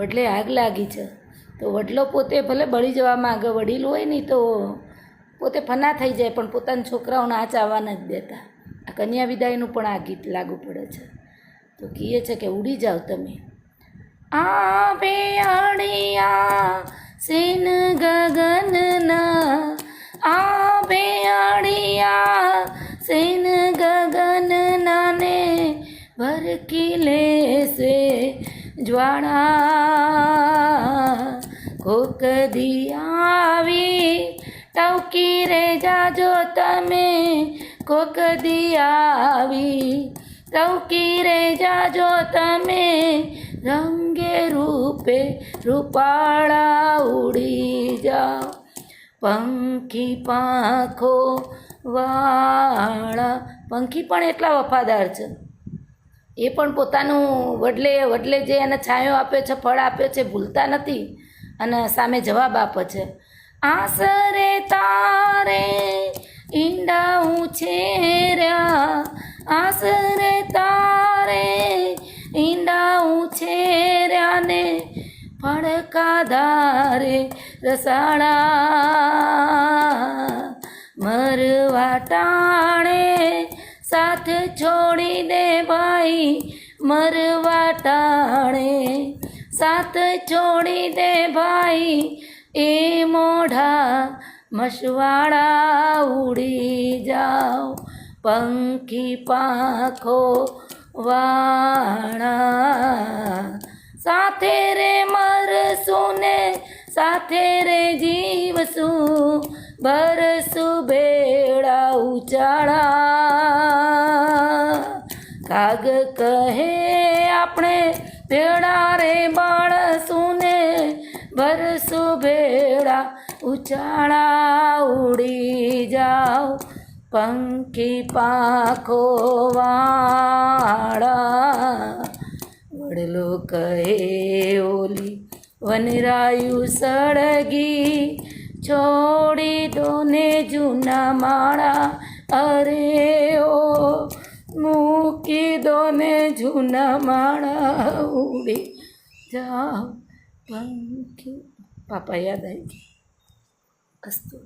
વડલે આગ લાગી છે તો વડલો પોતે ભલે બળી જવા માંગે, વડીલ હોય ને તો પોતે ફના થઈ જાય પણ પોતાના છોકરાઓને આંચ આવવા નથી દેતા. આ કન્યા વિદાયનું પણ આ ગીત લાગુ પડે છે. તો કહે છે કે ઉડી જાઓ તમે. આ બેઅડિયા સેન ગગનના, આ બેઅડિયા સેન ગગનના ને ભરકી લેશે જ્વાળા. કોક દી આવી ટવકી રે જાજો તમે, કોક દી આવી ટવકી રે જાજો તમે, રંગે રૂપે રૂપાળા ઉડી જાઓ પંખી પાંખો વાળા. પંખી પણ એટલા વફાદાર છે, એ પણ પોતાનું વડલે જે એને છાંયો આપ્યો છે, ફળ આપ્યો છે, ભૂલતા નથી અને સામે જવાબ આપે છે. આસરે તારે ઈંડા ઉછેર્યા, આસરે તારે ઈંડા ઉછેર્યા ને ફડકા ધારે રસાળા. મરવા ટાણે સાથ છોડી દે ભાઈ, મરવા ટાણે સાથ છોડી દે ભાઈ, એ મોઢા મસવાડા ઉડી જાઓ પંખી પાંખો વાળા. સાથે રે મરશું ને સાથે રે જીવશું, બરસું ભેળા ઉચાળા. કાગ કહે આપણે ભેળા રે બાળશું ને, બરસું ભેળા ઉચાળા ઉડી જાઓ પંખી પાંખો વાળા. વડલો કહે ઓલી વનરાયું સળગી, છોડી દો ને જૂના માળા, અરે ઓ મૂકી દો ને જૂના માળા, ઉડી જાઓ પંખી. પાપા યાદ આવી ગઈ. અસ્તુ.